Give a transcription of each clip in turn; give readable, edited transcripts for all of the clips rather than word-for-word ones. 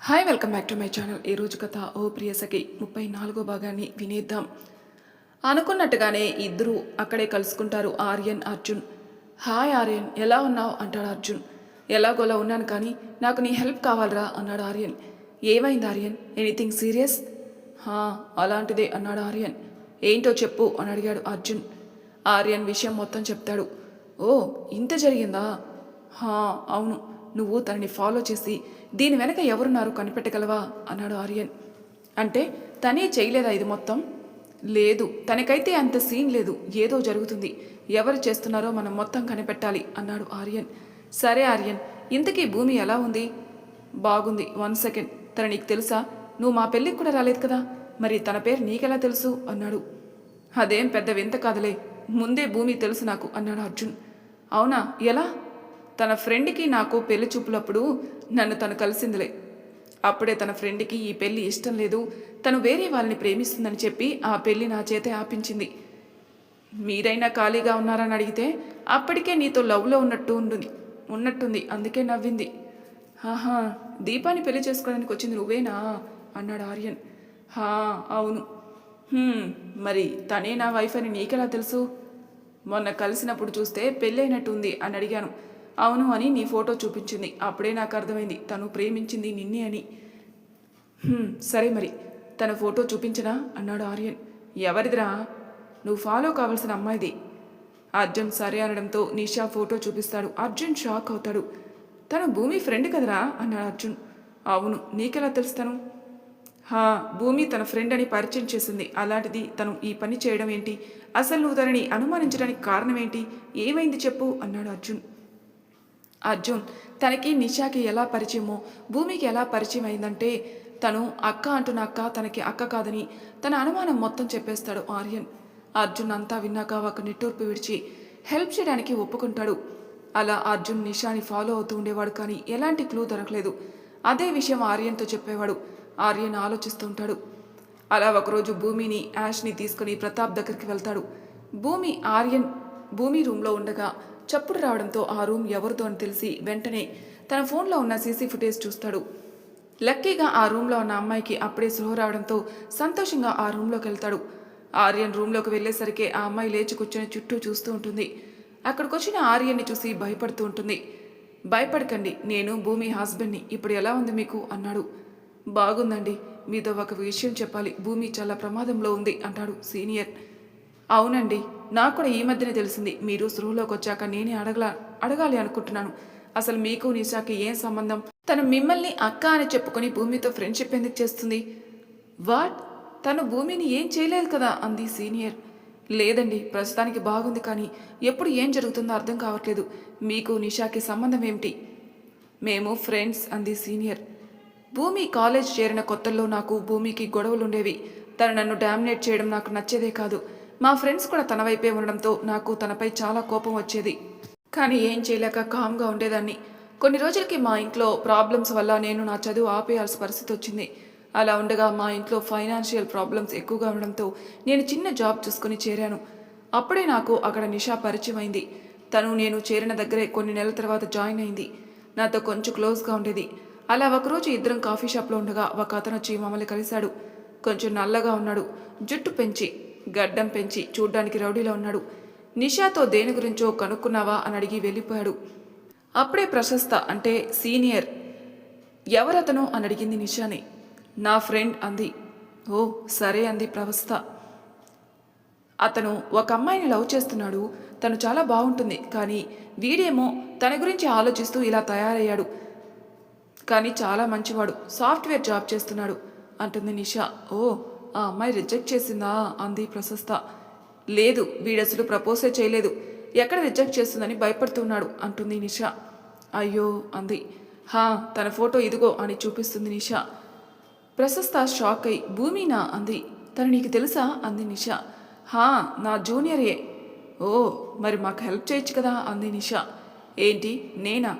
Hi welcome back to my channel. ఈరోజు కథ ఓ ప్రియసఖి 34వ భాగాన్ని వినేద్దాం. అనుకున్నట్టుగానే ఇద్దరు అక్కడే కలుసుకుంటారు ఆర్యన్, అర్జున్. హాయ్ ఆర్యన్, ఎలా ఉన్నావు అంటాడు అర్జున్. ఎలాగోలా ఉన్నాను కానీ నాకు నీ హెల్ప్ కావాలరా అన్నాడు ఆర్యన్. ఏమైంది ఆర్యన్, ఎనీథింగ్ సీరియస్? అలాంటిదే అన్నాడు ఆర్యన్. ఏంటో చెప్పు అని అడిగాడు అర్జున్. ఆర్యన్ విషయం మొత్తం చెప్తాడు. ఓ, ఇంత జరిగిందా? అవును, నువ్వు తనని ఫాలో చేసి దీని వెనక ఎవరున్నారు కనిపెట్టగలవా అన్నాడు ఆర్యన్. అంటే తనే చేయలేదా ఇది మొత్తం? లేదు, తనకైతే అంత సీన్ లేదు. ఏదో జరుగుతుంది, ఎవరు చేస్తున్నారో మనం మొత్తం కనిపెట్టాలి అన్నాడు ఆర్యన్. సరే ఆర్యన్, ఇంతకీ భూమి ఎలా ఉంది? బాగుంది. 1 సెకండ్, తన నీకు తెలుసా? నువ్వు మా పెళ్ళికి కూడా రాలేదు కదా, మరి తన పేరు నీకెలా తెలుసు అన్నాడు. అదేం పెద్ద వింత కాదులే, ముందే భూమి తెలుసు నాకు అన్నాడు అర్జున్. అవునా, ఎలా? తన ఫ్రెండ్కి నాకు పెళ్లి చూపులప్పుడు నన్ను తను కలిసిందిలే. అప్పుడే తన ఫ్రెండ్కి ఈ పెళ్లి ఇష్టం లేదు, తను వేరే వాళ్ళని ప్రేమిస్తుందని చెప్పి ఆ పెళ్లి నా చేతే ఆపించింది. మీరైనా ఖాళీగా ఉన్నారని అడిగితే అప్పటికే నీతో లవ్లో ఉన్నట్టుంది, అందుకే నవ్వింది. దీపాన్ని పెళ్లి చేసుకోవడానికి వచ్చింది నువ్వేనా అన్నాడు ఆర్యన్. అవును. మరి తనే నా వైఫ్ అని నీకెలా తెలుసు? మొన్న కలిసినప్పుడు చూస్తే పెళ్ళైనట్టుంది అని అడిగాను. అవును అని నీ ఫోటో చూపించింది, అప్పుడే నాకు అర్థమైంది తను ప్రేమించింది నిన్నే అని. సరే మరి తన ఫోటో చూపించనా అన్నాడు ఆర్యన్. ఎవరిదిరా? నువ్వు ఫాలో కావాల్సిన అమ్మాయిది. అర్జున్ సరే అనడంతో నిషా ఫోటో చూపిస్తాడు. అర్జున్ షాక్ అవుతాడు. తను భూమి ఫ్రెండ్ కదరా అన్నాడు అర్జున్. అవును, నీకెలా తెలుస్తాను? భూమి తన ఫ్రెండ్ అని పరిచయం చేసింది, అలాంటిది తను ఈ పని చేయడం ఏంటి? అసలు నువ్వు తనని అనుమానించడానికి కారణం ఏంటి? ఏమైంది చెప్పు అన్నాడు అర్జున్. తనకి నిషాకి ఎలా పరిచయమో భూమికి ఎలా పరిచయం అయిందంటే తను అక్క అంటున్న అక్క తనకి అక్క కాదని తన అనుమానం మొత్తం చెప్పేస్తాడు ఆర్యన్. అర్జున్ అంతా విన్నాక ఒక నిట్టూర్పు విడిచి హెల్ప్ చేయడానికి ఒప్పుకుంటాడు. అలా అర్జున్ నిషాని ఫాలో అవుతూ ఉండేవాడు, కానీ ఎలాంటి క్లూ దొరకలేదు. అదే విషయం ఆర్యన్తో చెప్పేవాడు. ఆర్యన్ ఆలోచిస్తూ ఉంటాడు. అలా ఒకరోజు భూమిని యాష్ని తీసుకుని ప్రతాప్ దగ్గరికి వెళ్తాడు. భూమి రూమ్లో ఉండగా చప్పుడు రావడంతో ఆ రూమ్ ఎవరిదో అని తెలిసి వెంటనే తన ఫోన్లో ఉన్న సీసీ ఫుటేజ్ చూస్తాడు. లక్కీగా ఆ రూమ్లో ఉన్న అమ్మాయికి అప్పుడే స్పృహ రావడంతో సంతోషంగా ఆ రూమ్లోకి వెళ్తాడు. ఆర్యన్ రూమ్లోకి వెళ్ళేసరికి ఆ అమ్మాయి లేచి కూర్చొని చుట్టూ చూస్తూ ఉంటుంది. అక్కడికి వచ్చిన ఆర్యన్ని చూసి భయపడుతూ ఉంటుంది. భయపడకండి, నేను భూమి హస్బెండ్ని. ఇప్పుడు ఎలా ఉంది మీకు అన్నాడు. బాగుందండి, మీతో ఒక విషయం చెప్పాలి, భూమి చాలా ప్రమాదంలో ఉంది అంటాడు సీనియర్. అవునండి, నాకు కూడా ఈ మధ్యనే తెలిసింది. మీరు స్పృహలోకి వచ్చాక నేనే అడగాలి అనుకుంటున్నాను. అసలు మీకు నిషాకి ఏం సంబంధం? తను మిమ్మల్ని అక్క అని చెప్పుకొని భూమితో ఫ్రెండ్షిప్ ఎందుకు చేస్తుంది? వాట్? తను భూమిని ఏం చేయలేదు కదా అంది సీనియర్. లేదండి, ప్రస్తుతానికి బాగుంది, కానీ ఎప్పుడు ఏం జరుగుతుందో అర్థం కావట్లేదు. మీకు నిషాకి సంబంధం ఏమిటి? మేము ఫ్రెండ్స్ అంది సీనియర్. భూమి కాలేజ్ చేరిన కొత్తల్లో నాకు భూమికి గొడవలుండేవి. తను నన్ను డామినేట్ చేయడం నాకు నచ్చేదే కాదు. మా ఫ్రెండ్స్ కూడా తన వైపే ఉండడంతో నాకు తనపై చాలా కోపం వచ్చేది, కానీ ఏం చేయలేక కామ్గా ఉండేదాన్ని. కొన్ని రోజులకి మా ఇంట్లో ప్రాబ్లమ్స్ వల్ల నేను నా చదువు ఆపేయాల్సిన పరిస్థితి వచ్చింది. అలా ఉండగా మా ఇంట్లో ఫైనాన్షియల్ ప్రాబ్లమ్స్ ఎక్కువగా ఉండడంతో నేను చిన్న జాబ్ చూసుకుని చేరాను. అప్పుడే నాకు అక్కడ నిషా పరిచయం అయింది. తను నేను చేరిన దగ్గరే కొన్ని నెలల తర్వాత జాయిన్ అయింది. నాతో కొంచెం క్లోజ్గా ఉండేది. అలా ఒకరోజు ఇద్దరం కాఫీ షాప్లో ఉండగా ఒక అతను వచ్చి మమ్మల్ని కలిశాడు. కొంచెం నల్లగా ఉన్నాడు, జుట్టు పెంచి గడ్డం పెంచి చూడ్డానికి రౌడీలో ఉన్నాడు. నిషాతో దేని గురించో కనుక్కున్నావా అని అడిగి వెళ్ళిపోయాడు. అప్పుడే ప్రశస్త అంటే సీనియర్, ఎవరతను అని అడిగింది నిషాని. నా ఫ్రెండ్ అంది. ఓ సరే అంది ప్రవస్త. అతను ఒక అమ్మాయిని లవ్ చేస్తున్నాడు, తను చాలా బాగుంటుంది, కానీ వీడేమో తన గురించి ఆలోచిస్తూ ఇలా తయారయ్యాడు. కానీ చాలా మంచివాడు, సాఫ్ట్వేర్ జాబ్ చేస్తున్నాడు అంటుంది నిషా. ఓ, ఆ అమ్మాయి రిజెక్ట్ చేసిందా అంది ప్రశస్త. లేదు, వీడసలు ప్రపోజే చేయలేదు, ఎక్కడ రిజెక్ట్ చేస్తుందని భయపడుతున్నాడు అంటుంది నిషా. అయ్యో అంది. తన ఫోటో ఇదిగో అని చూపిస్తుంది నిషా. ప్రశస్త షాక్ అయి భూమినా అంది. తను నీకు తెలుసా అంది నిషా. నా జూనియరే. ఓ, మరి మాకు హెల్ప్ చేయొచ్చు కదా అంది నిషా. ఏంటి నేనా?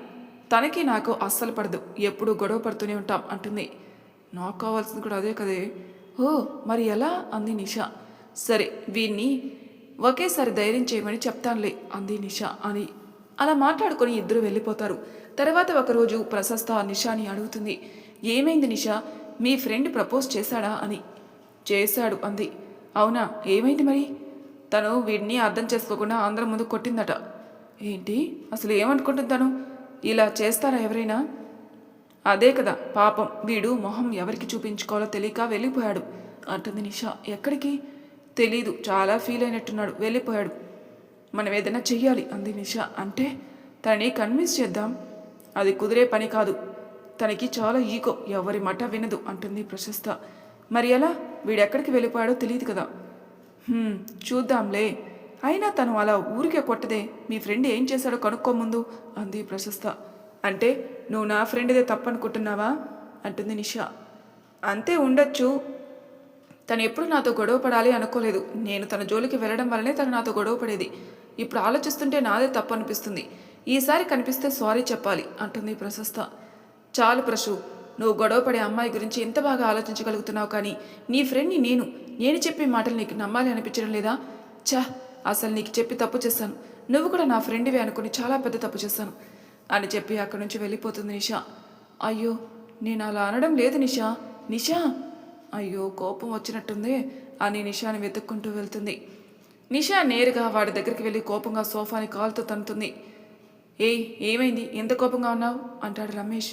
తనకి నాకు అస్సలు పడదు, ఎప్పుడూ గొడవ పడుతూనే ఉంటాం అంటుంది. నాకు కావాల్సింది కూడా అదే కదే. ఓ, మరి ఎలా అంది నిషా. సరే, వీణ్ణి ఒకేసారి ధైర్యం చేయమని చెప్తానులే అంది నిషా అని. అలా మాట్లాడుకొని ఇద్దరు వెళ్ళిపోతారు. తర్వాత ఒకరోజు ప్రశస్త నిషాని అడుగుతుంది, ఏమైంది నిషా, మీ ఫ్రెండ్ ప్రపోజ్ చేశాడా అని. చేశాడు అంది. అవునా, ఏమైంది మరి? తను వీడిని అర్థం చేసుకోకుండా అందరం ముందు కొట్టిందట. ఏంటి, అసలు ఏమనుకుంటుంది తను? ఇలా చేస్తారా ఎవరైనా? అదే కదా పాపం, వీడు మొహం ఎవరికి చూపించుకోవాలో తెలియక వెళ్ళిపోయాడు అంటుంది నిషా. ఎక్కడికి? తెలీదు, చాలా ఫీల్ అయినట్టున్నాడు, వెళ్ళిపోయాడు. మనం ఏదైనా చెయ్యాలి అంది నిషా. అంటే తనని కన్విన్స్ చేద్దాం. అది కుదిరే పని కాదు, తనకి చాలా ఈగో, ఎవరి మాట వినదు అంటుంది ప్రశస్త. మరి ఎలా? వీడెక్కడికి వెళ్ళిపోయాడో తెలియదు కదా. చూద్దాంలే. అయినా తను అలా ఊరికే కొట్టదే, మీ ఫ్రెండ్ ఏం చేశాడో కనుక్కో ముందు అంది ప్రశస్త. అంటే నువ్వు నా ఫ్రెండ్దే తప్పనుకుంటున్నావా అంటుంది నిషా. అంతే ఉండొచ్చు. తను ఎప్పుడు నాతో గొడవ పడాలి అనుకోలేదు. నేను తన జోలికి వెళ్ళడం వల్లనే తను నాతో గొడవ పడేది. ఇప్పుడు ఆలోచిస్తుంటే నాదే తప్పు అనిపిస్తుంది. ఈసారి కనిపిస్తే సారీ చెప్పాలి అంటుంది ప్రశస్త. చాలు ప్రశు, నువ్వు గొడవ పడే అమ్మాయి గురించి ఎంత బాగా ఆలోచించగలుగుతున్నావు, కానీ నీ ఫ్రెండ్ని నేను చెప్పే మాటలు నీకు నమ్మాలి అనిపించడం లేదా? అసలు నీకు చెప్పి తప్పు చేశాను. నువ్వు కూడా నా ఫ్రెండ్వే అనుకుని చాలా పెద్ద తప్పు చేశాను అని చెప్పి అక్కడి నుంచి వెళ్ళిపోతుంది నిషా. అయ్యో, నేను అలా అనడం లేదు నిషా. నిషా, అయ్యో కోపం వచ్చినట్టుందే అని నిషాని వెతుక్కుంటూ వెళ్తుంది. నిషా నేరుగా వాడి దగ్గరికి వెళ్ళి కోపంగా సోఫాని కాలుతో తన్నుతుంది. ఏమైంది, ఎంత కోపంగా ఉన్నావు అంటాడు రమేష్.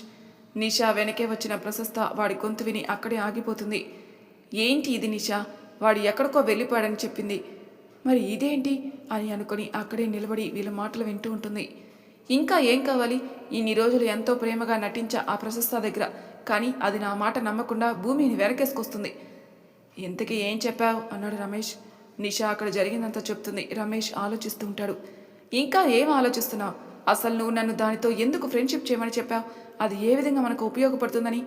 నిషా వెనకే వచ్చిన ప్రశస్త వాడి గొంతు విని అక్కడే ఆగిపోతుంది. ఏంటి ఇది నిషా, వాడు ఎక్కడికో వెళ్ళిపోయాడని చెప్పింది, మరి ఇదేంటి అని అనుకుని అక్కడే నిలబడి వీళ్ళ మాటలు వింటూ ఉంటుంది. ఇంకా ఏం కావాలి? ఇన్ని రోజులు ఎంతో ప్రేమగా నటించా ఆ ప్రశస్త దగ్గర, కానీ అది నా మాట నమ్మకుండా భూమిని వెనకేసుకొస్తుంది. ఇంతకీ ఏం చెప్పావు అన్నాడు రమేష్. నిషా అక్కడ జరిగిందంతా చెప్తుంది. రమేష్ ఆలోచిస్తూ ఉంటాడు. ఇంకా ఏం ఆలోచిస్తున్నావు? అసలు నువ్వు నన్ను దానితో ఎందుకు ఫ్రెండ్షిప్ చేయమని చెప్పావు? అది ఏ విధంగా మనకు ఉపయోగపడుతుందని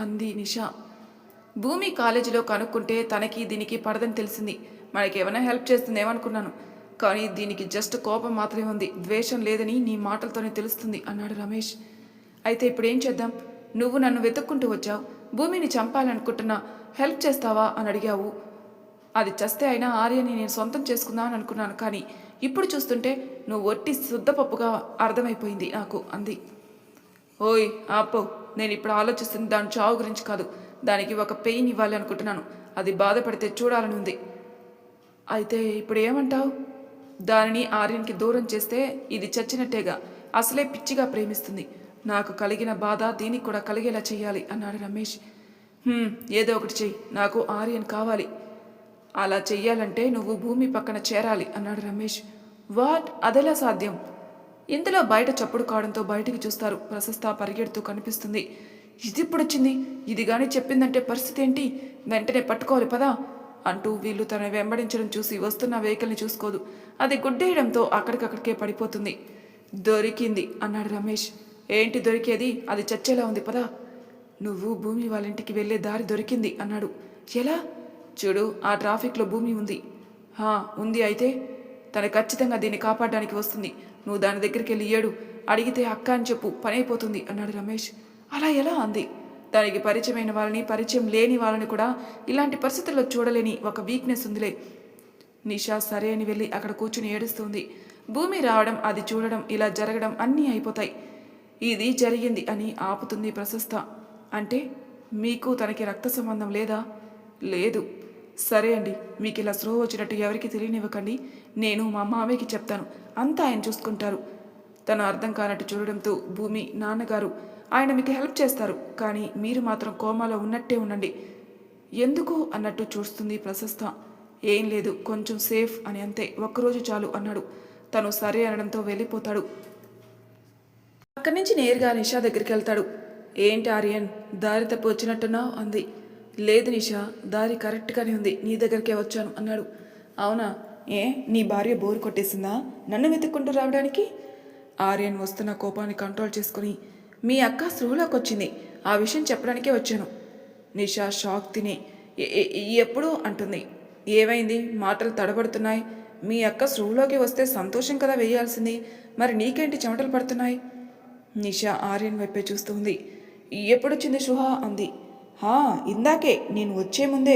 అంది నిషా. భూమి కాలేజీలో కనుక్కుంటే తనకి దీనికి పడదని తెలిసింది. మనకేమైనా హెల్ప్ చేస్తుందేమనుకున్నాను, కానీ దీనికి జస్ట్ కోపం మాత్రమే ఉంది, ద్వేషం లేదని నీ మాటలతోనే తెలుస్తుంది అన్నాడు రమేష్. అయితే ఇప్పుడు ఏం చేద్దాం? నువ్వు నన్ను వెతుక్కుంటూ వచ్చావు, భూమిని చంపాలనుకుంటున్నా, హెల్ప్ చేస్తావా అని అడిగావు. అది చస్తే అయినా ఆర్యని నేను సొంతం చేసుకుందామని అనుకున్నాను, కానీ ఇప్పుడు చూస్తుంటే నువ్వు ఒట్టి శుద్ధపప్పుగా అర్థమైపోయింది నాకు అంది. ఓయ్ ఆపో, నేను ఇప్పుడు ఆలోచిస్తుంది దాని చావు గురించి కాదు, దానికి ఒక పెయిన్ ఇవ్వాలి అనుకుంటున్నాను. అది బాధపడితే చూడాలని ఉంది. అయితే ఇప్పుడు ఏమంటావు? దానిని ఆర్యన్కి దూరం చేస్తే ఇది చచ్చినట్టేగా, అసలే పిచ్చిగా ప్రేమిస్తుంది. నాకు కలిగిన బాధ దీనికి కూడా కలిగేలా చెయ్యాలి అన్నాడు రమేష్. ఏదో ఒకటి చెయ్యి, నాకు ఆర్యన్ కావాలి. అలా చెయ్యాలంటే నువ్వు భూమి పక్కన చేరాలి అన్నాడు రమేష్. వాట్, అదెలా సాధ్యం? ఇంతలో బయట చప్పుడు కావడంతో బయటికి చూస్తారు. ప్రశస్త పరిగెడుతూ కనిపిస్తుంది. ఇది ఇప్పుడొచ్చింది, ఇది కానీ చెప్పిందంటే పరిస్థితి ఏంటి? వెంటనే పట్టుకోవాలి పదా అంటూ వీళ్ళు తన వెంబడించడం చూసి వస్తున్న వెహికల్ని చూసుకోదు. అది గుడ్డేయడంతో అక్కడికక్కడికే పడిపోతుంది. దొరికింది అన్నాడు రమేష్. ఏంటి దొరికేది? అది చచ్చేలా ఉంది పదా. నువ్వు భూమి వాళ్ళ ఇంటికి వెళ్ళే దారి దొరికింది అన్నాడు. ఎలా? చూడు, ఆ ట్రాఫిక్లో భూమి ఉంది. ఉంది. అయితే తను ఖచ్చితంగా దీన్ని కాపాడడానికి వస్తుంది. నువ్వు దాని దగ్గరికి వెళ్ళి ఏడు, అడిగితే అక్క అని చెప్పు, పని అయిపోతుంది అన్నాడు రమేష్. అలా ఎలా అంది. దానికి పరిచయమైన వాళ్ళని, పరిచయం లేని వాళ్ళని కూడా ఇలాంటి పరిస్థితుల్లో చూడలేని ఒక వీక్నెస్ ఉందిలే. నిషా సరే అని వెళ్ళి అక్కడ కూర్చుని ఏడుస్తుంది. భూమి రావడం, అది చూడడం, ఇలా జరగడం అన్నీ అయిపోతాయి. ఇది జరిగింది అని ఆపుతుంది ప్రశస్త. అంటే మీకు తనకి రక్త సంబంధం లేదా? లేదు. సరే అండి, మీకు ఇలా స్లో వచ్చినట్టు ఎవరికి తెలియనివ్వకండి. నేను మా మామయ్యకి చెప్తాను, అంతా ఆయన చూసుకుంటారు. తను అర్థం కానట్టు చూడడంతో భూమి, నాన్నగారు ఆయన మీకు హెల్ప్ చేస్తారు, కానీ మీరు మాత్రం కోమాలో ఉన్నట్టే ఉండండి. ఎందుకు అన్నట్టు చూస్తుంది ప్రశస్త. ఏం లేదు, కొంచెం సేఫ్ అని అంతే, ఒక్కరోజు చాలు అన్నాడు. తను సరే అనడంతో వెళ్ళిపోతాడు. అక్కడి నుంచి నేరుగా నిషా దగ్గరికి వెళ్తాడు. ఏంటి ఆర్యన్, దారి తప్పు వచ్చినట్టున్నావు అంది. లేదు నిషా, దారి కరెక్ట్గానే ఉంది, నీ దగ్గరికే వచ్చాను అన్నాడు. అవునా? నీ భార్య బోరు కొట్టేసిందా నన్ను వెతుక్కుంటూ రావడానికి? ఆర్యన్ వస్తున్న కోపాన్ని కంట్రోల్ చేసుకుని, మీ అక్క స్పృహలోకి వచ్చింది, ఆ విషయం చెప్పడానికే వచ్చాను. నిషా షాక్ తిని ఎప్పుడు అంటుంది. ఏమైంది, మాటలు తడబడుతున్నాయి? మీ అక్క స్పృహలోకి వస్తే సంతోషం కదా వేయాల్సింది, మరి నీకేంటి చెమటలు పడుతున్నాయి? నిషా ఆర్యన్ వైపే చూస్తుంది. ఎప్పుడొచ్చింది శుహ అంది. ఇందాకే, నేను వచ్చే ముందే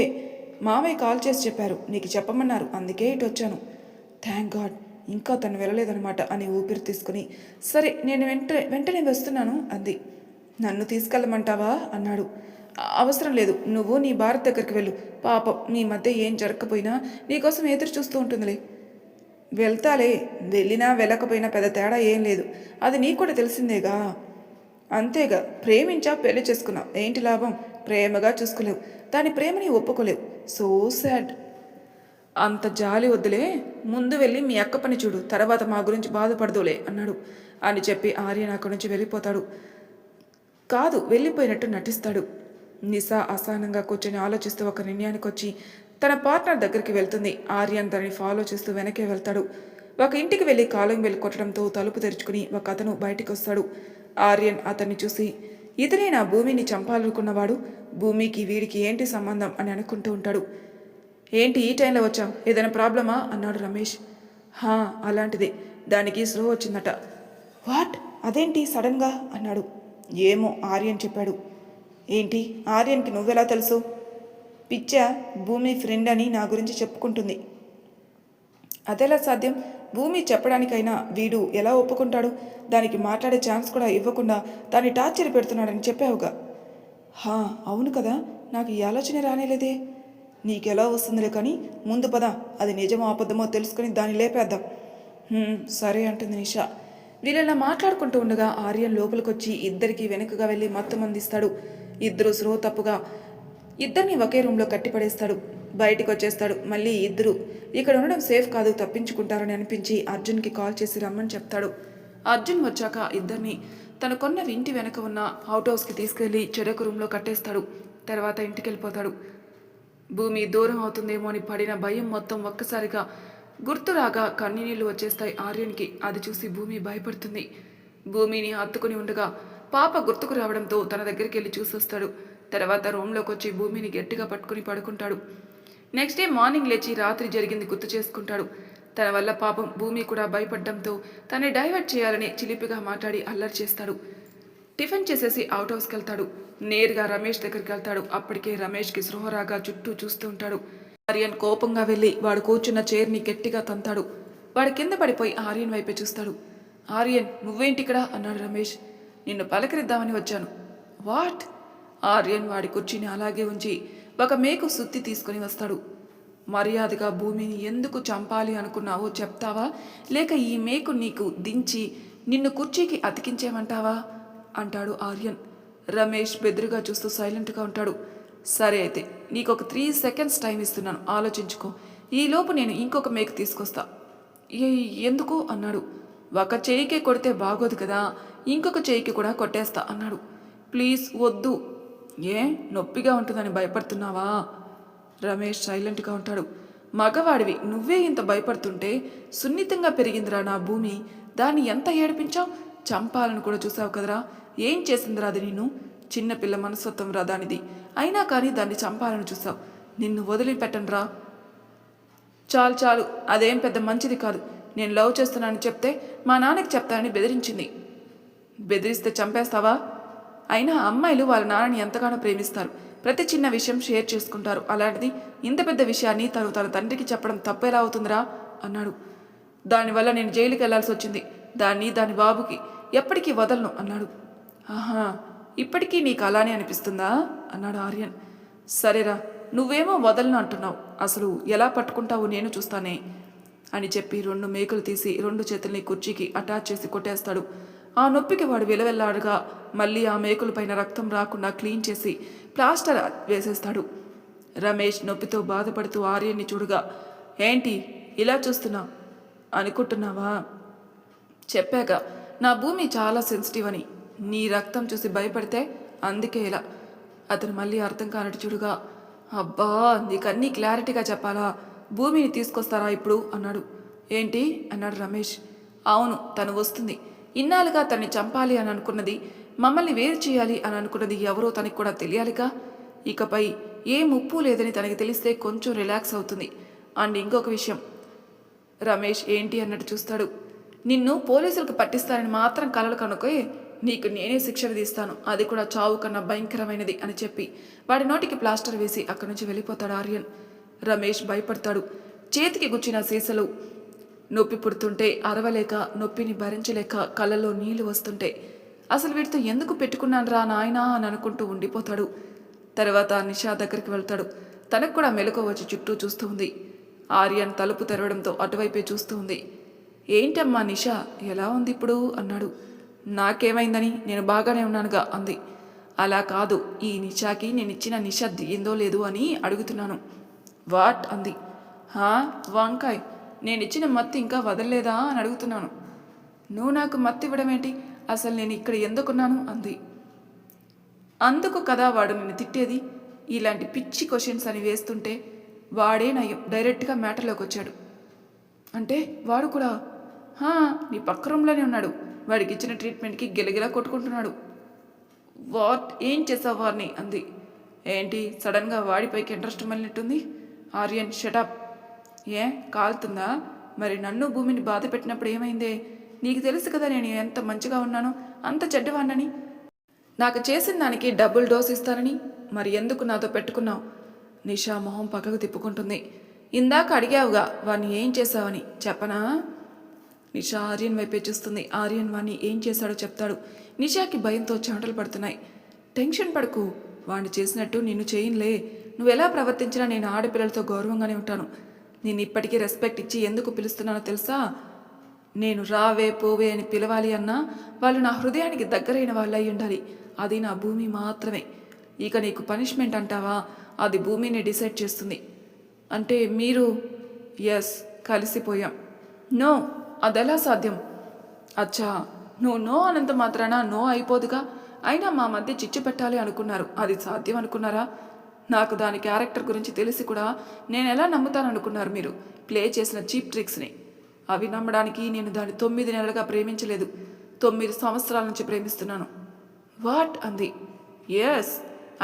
మామయ్య కాల్ చేసి చెప్పారు, నీకు చెప్పమన్నారు, అందుకే ఇటు వచ్చాను. థ్యాంక్ గాడ్, ఇంకా తను వెళ్ళలేదనమాట అని ఊపిరి తీసుకుని, సరే నేను వెంటనే వస్తున్నాను అంది. నన్ను తీసుకెళ్ళమంటావా అన్నాడు. అవసరం లేదు, నువ్వు నీ భారత్ దగ్గరికి వెళ్ళు. పాపం మీ మధ్య ఏం జరగకపోయినా నీకోసం ఎదురు చూస్తూ ఉంటుందిలే. వెళ్తాలే, వెళ్ళినా వెళ్ళకపోయినా పెద్ద తేడా ఏం లేదు. అది నీకు కూడా తెలిసిందేగా. అంతేగా, ప్రేమించా పెళ్లి చేసుకున్నావు, ఏంటి లాభం? ప్రేమగా చూసుకోలేవు, దాని ప్రేమని ఒప్పుకోలేవు. So sad. అంత జాలి వద్దులే, ముందు వెళ్ళి మీ అక్క పని చూడు, తర్వాత మా గురించి బాధపడదులే అన్నాడు. అని చెప్పి ఆర్యన్ అక్కడి నుంచి వెళ్ళిపోతాడు. కాదు, వెళ్ళిపోయినట్టు నటిస్తాడు. నిసా అసహనంగా కూర్చొని ఆలోచిస్తూ ఒక నిర్ణయానికి వచ్చి తన పార్ట్నర్ దగ్గరికి వెళ్తుంది. ఆర్యన్ తనని ఫాలో చేస్తూ వెనకే వెళ్తాడు. ఒక ఇంటికి వెళ్ళి కాలింగ్ బెల్ కొట్టడంతో తలుపు తెరుచుకుని ఒక అతను బయటికి వస్తాడు. ఆర్యన్ అతన్ని చూసి, ఇతనే నా భూమిని చంపాలనుకున్నవాడు, భూమికి వీడికి ఏంటి సంబంధం అని అనుకుంటూ ఉంటాడు. ఏంటి ఈ టైంలో వచ్చావు, ఏదైనా ప్రాబ్లమా అన్నాడు రమేష్. హా, అలాంటిదే, దానికి స్లో వచ్చిందట. వాట్, అదేంటి సడన్గా అన్నాడు. ఏమో, ఆర్యన్ చెప్పాడు. ఏంటి, ఆర్యన్కి నువ్వెలా తెలుసు? పిచ్చా, భూమి ఫ్రెండ్ అని నా గురించి చెప్పుకుంటుంది. అదెలా సాధ్యం? భూమి చెప్పడానికైనా వీడు ఎలా ఒప్పుకుంటాడు? దానికి మాట్లాడే ఛాన్స్ కూడా ఇవ్వకుండా దాన్ని టార్చర్ పెడుతున్నాడని చెప్పావుగా. హా, అవును కదా, నాకు ఈ ఆలోచన రానేలేదే. నీకెలా వస్తుందిలే కానీ ముందు పద, అది నిజమో అబద్ధమో తెలుసుకుని దాన్ని లేపేద్దాం. సరే అంటుంది నిషా. వీళ్ళలా మాట్లాడుకుంటూ ఉండగా ఆర్యన్ లోపలికొచ్చి ఇద్దరికి వెనుకగా వెళ్ళి మత్తు అందిస్తాడు. ఇద్దరు స్లో తప్పుగా ఇద్దరిని ఒకే రూమ్లో కట్టిపడేస్తాడు. బయటికి వచ్చేస్తాడు. మళ్ళీ ఇద్దరు ఇక్కడ ఉండడం సేఫ్ కాదు, తప్పించుకుంటారని అనిపించి అర్జున్కి కాల్ చేసి రమ్మని చెప్తాడు. అర్జున్ వచ్చాక ఇద్దరిని తను కొన్న ఇంటి వెనక ఉన్న అవుట్ హౌస్కి తీసుకెళ్లి చెరొక రూమ్లో కట్టేస్తాడు. తర్వాత ఇంటికి వెళ్ళిపోతాడు. భూమి దూరం అవుతుందేమో అని పడిన భయం మొత్తం ఒక్కసారిగా గుర్తురాగా కన్నీళ్ళు వచ్చేస్తాయి ఆర్యన్కి. అది చూసి భూమి భయపడుతుంది. భూమిని హత్తుకుని ఉండగా పాప గుర్తుకు రావడంతో తన దగ్గరికి వెళ్ళి చూసొస్తాడు. తర్వాత రూమ్లోకి వచ్చి భూమిని గట్టిగా పట్టుకుని పడుకుంటాడు. నెక్స్ట్ డే మార్నింగ్ లేచి రాత్రి జరిగింది గుర్తు చేసుకుంటాడు. తన వల్ల పాపం భూమి కూడా భయపడడంతో తనని డైవర్ట్ చేయాలని చిలిపిగా మాట్లాడి అల్లరి చేస్తాడు. టిఫిన్ చేసేసి అవుట్ హౌస్కి వెళ్తాడు. నేరుగా రమేష్ దగ్గరికి వెళ్తాడు. అప్పటికే రమేష్కి సృహరాగా చుట్టూ చూస్తూ ఉంటాడు. ఆర్యన్ కోపంగా వెళ్ళి వాడు కూర్చున్న చైర్ని గట్టిగా తంతాడు. వాడు కింద పడిపోయి ఆర్యన్ వైపే చూస్తాడు. ఆర్యన్, నువ్వేంటిక్కడ అన్నాడు రమేష్. నిన్ను పలకరిద్దామని వచ్చాను. వాట్? ఆర్యన్ వాడి కుర్చీని అలాగే ఉంచి ఒక మేకు సుత్తి తీసుకుని వస్తాడు. మర్యాదగా భూమిని ఎందుకు చంపాలి అనుకున్నావో చెప్తావా, లేక ఈ మేకు నీకు దించి నిన్ను కుర్చీకి అతికించేమంటావా అంటాడు ఆర్యన్. రమేష్ బెదురుగా చూస్తూ సైలెంట్గా ఉంటాడు. సరే అయితే నీకు ఒక 3 seconds టైం ఇస్తున్నాను, ఆలోచించుకో. ఈలోపు నేను ఇంకొక మేకు తీసుకొస్తా. ఎందుకు అన్నాడు. ఒక చేయికే కొడితే బాగోదు కదా, ఇంకొక చేయికి కూడా కొట్టేస్తా అన్నాడు. ప్లీజ్ వద్దు. ఏ, నొప్పిగా ఉంటుందని భయపడుతున్నావా? రమేష్ సైలెంట్గా ఉంటాడు. మగవాడివి నువ్వే ఇంత భయపడుతుంటే సున్నితంగా పెరిగిందిరా నా భూమి, దాన్ని ఎంత ఏడిపించావు? చంపాలని కూడా చూసావు కదరా, ఏం చేసిందిరా అది నిన్ను? చిన్నపిల్ల మనస్తత్వం రా దానిది, అయినా కానీ దాన్ని చంపాలని చూసావు. నిన్ను వదిలిపెట్టనురా. చాలు చాలు, అదేం పెద్ద మంచిది కాదు. నేను లవ్ చేస్తున్నానని చెప్తే మా నాన్నకి చెప్తానని బెదిరించింది. బెదిరిస్తే చంపేస్తావా? అయినా అమ్మాయిలు వాళ్ళ నాన్నని ఎంతగానో ప్రేమిస్తారు, ప్రతి చిన్న విషయం షేర్ చేసుకుంటారు. అలాంటిది ఇంత పెద్ద విషయాన్ని తన తండ్రికి చెప్పడం తప్పు ఎలా అవుతుందిరా అన్నాడు. దానివల్ల నేను జైలుకి వెళ్లాల్సి వచ్చింది. దాని బాబుకి ఎప్పటికీ వదలను అన్నాడు. ఆహా, ఇప్పటికీ నీకు అలానే అనిపిస్తుందా అన్నాడు ఆర్యన్. సరేరా, నువ్వేమో వదలను అంటున్నావు, అసలు ఎలా పట్టుకుంటావు నేను చూస్తానే అని చెప్పి 2 మేకులు తీసి 2 చేతుల్ని కుర్చీకి అటాచ్ చేసి కొట్టేస్తాడు. ఆ నొప్పికి వాడు విలవెల్లాడుగా మళ్ళీ ఆ మేకులపైన రక్తం రాకుండా క్లీన్ చేసి ప్లాస్టర్ వేసేస్తాడు. రమేష్ నొప్పితో బాధపడుతూ ఆర్యన్ని చూడగా, ఏంటి ఇలా చూస్తున్నా అనుకుంటున్నావా? చెప్పాక నా భూమి చాలా సెన్సిటివ్ అని. నీ రక్తం చూసి భయపడితే అందుకే ఇలా. అతను మళ్ళీ అర్థం కానట్టు చూడగా, అబ్బా నీకన్నీ క్లారిటీగా చెప్పాలా? భూమిని తీసుకొస్తారా ఇప్పుడు అన్నాడు. ఏంటి అన్నాడు రమేష్. అవును, తను వస్తుంది. ఇన్నాళ్ళుగా తనని చంపాలి అని అనుకున్నది, మమ్మల్ని వేరు చేయాలి అని అనుకున్నది ఎవరో తనకి కూడా తెలియాలిగా. ఇకపై ఏ ముప్పు లేదని తనకి తెలిస్తే కొంచెం రిలాక్స్ అవుతుంది. అండ్ ఇంకొక విషయం. రమేష్ ఏంటి అన్నట్టు చూస్తాడు. నిన్ను పోలీసులకు పట్టిస్తానని మాత్రం కలలు కనుకే నీకు నేనే శిక్ష విధిస్తాను, అది కూడా చావు కన్నా భయంకరమైనది అని చెప్పి వాడి నోటికి ప్లాస్టర్ వేసి అక్కడి నుంచి వెళ్ళిపోతాడు ఆర్యన్. రమేష్ భయపడతాడు. చేతికి గుచ్చిన సీసలు నొప్పి పుడుతుంటే అరవలేక, నొప్పిని భరించలేక కళ్ళలో నీళ్లు వస్తుంటే అసలు వీటితో ఎందుకు పెట్టుకున్నాను రా నాయనా అని అనుకుంటూ ఉండిపోతాడు. తర్వాత నిషా దగ్గరికి వెళ్తాడు. తనకు కూడా మెలకువ వచ్చి చుట్టూ చూస్తూ ఉంది. ఆర్యన్ తలుపు తెరవడంతో అటువైపే చూస్తూ ఉంది. ఏంటమ్మా నిషా, ఎలా ఉంది ఇప్పుడు అన్నాడు. నాకేమైందని, నేను బాగానే ఉన్నానుగా అంది. అలా కాదు, ఈ నిషాకి నేనిచ్చిన నిషా దిగిందో లేదో అని అడుగుతున్నాను. వాట్ అంది. వంకాయ్, నేనిచ్చిన మత్తి ఇంకా వదలలేదా అని అడుగుతున్నాను. నువ్వు నాకు మత్తి ఇవ్వడం ఏంటి, అసలు నేను ఇక్కడ ఎందుకున్నాను అంది. అందుకు కదా వాడు నిన్ను తిట్టేది. ఇలాంటి పిచ్చి క్వశ్చన్స్ అని వేస్తుంటే వాడే నయం డైరెక్ట్గా మ్యాటర్లోకి వచ్చాడు. అంటే వాడు కూడా నీ పక్క రూమ్లోనే ఉన్నాడు. వాడికి ఇచ్చిన ట్రీట్మెంట్కి గిలగిలా కొట్టుకుంటున్నాడు. వాట్, ఏం చేసావు వారిని అంది. ఏంటి సడన్గా వాడిపైకి ఇంట్రెస్ట్ మళ్ళినట్టుంది. ఆర్యన్ షటప్. ఏ కాలుతుందా? మరి నన్ను భూమిని బాధ పెట్టినప్పుడు ఏమైందే? నీకు తెలుసు కదా నేను ఎంత మంచిగా ఉన్నానో, అంత చెడ్డవాణ్ణని. నాకు చేసిన దానికి డబుల్ డోస్ ఇస్తానని. మరి ఎందుకు నాతో పెట్టుకున్నావు? నిషా మొహం పక్కకు తిప్పుకుంటుంది. ఇందాక అడిగావుగా వాణ్ణి ఏం చేశావని, చెప్పనా? నిషా ఆర్యన్ వైపే చూస్తుంది. ఆర్యన్ వాణ్ణి ఏం చేశాడో చెప్తాడు. నిషాకి భయంతో చెమటలు పడుతున్నాయి. టెన్షన్ పడకు, వాణ్ణి చేసినట్టు నిన్ను చేయనులే. నువ్వెలా ప్రవర్తించినా నేను ఆడపిల్లలతో గౌరవంగానే ఉంటాను. నేను ఇప్పటికీ రెస్పెక్ట్ ఇచ్చి ఎందుకు పిలుస్తున్నానో తెలుసా? నేను రావే పోవే అని పిలవాలి అన్నా వాళ్ళు నా హృదయానికి దగ్గరైన వాళ్ళు అయి ఉండాలి. అది నా భూమి మాత్రమే. ఇక నీకు పనిష్మెంట్ అంటావా, అది భూమిని డిసైడ్ చేస్తుంది. అంటే మీరు? ఎస్, కలిసిపోయాం. నో, అదెలా సాధ్యం? అచ్చా, నువ్వు నో అనంత మాత్రాన నో అయిపోదుగా. అయినా మా మధ్య చిచ్చు పెట్టాలి అనుకున్నారు, అది సాధ్యం అనుకున్నారా? నాకు దాని క్యారెక్టర్ గురించి తెలిసి కూడా నేను ఎలా నమ్ముతాననుకున్నారు మీరు? ప్లే చేసిన చీప్ ట్రిక్స్ని. అవి నమ్మడానికి నేను దాన్ని 9 నెలలుగా ప్రేమించలేదు, 9 సంవత్సరాల నుంచి ప్రేమిస్తున్నాను. వాట్ అంది. ఎస్,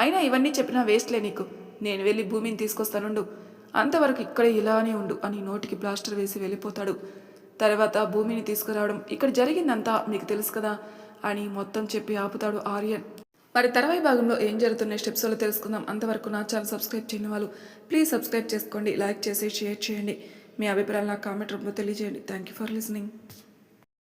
అయినా ఇవన్నీ చెప్పినా వేస్ట్లే నీకు. నేను వెళ్ళి భూమిని తీసుకొస్తానుండు, అంతవరకు ఇక్కడే ఇలానే ఉండు అని నోటికి ప్లాస్టర్ వేసి వెళ్ళిపోతాడు. తర్వాత భూమిని తీసుకురావడం, ఇక్కడ జరిగిందంతా మీకు తెలుసు కదా అని మొత్తం చెప్పి ఆపుతాడు ఆర్యన్. మరి తర్వాయి భాగంలో ఏం జరుగుతున్న స్టెప్స్లో తెలుసుకుందాం. అంతవరకు నా ఛానల్ సబ్స్క్రైబ్ చేయని వాళ్ళు ప్లీజ్ సబ్స్క్రైబ్ చేసుకోండి, లైక్ చేసి షేర్ చేయండి. మీ అభిప్రాయాలు నాకు కామెంట్ రూపంలో తెలియజేయండి. Thank you for listening.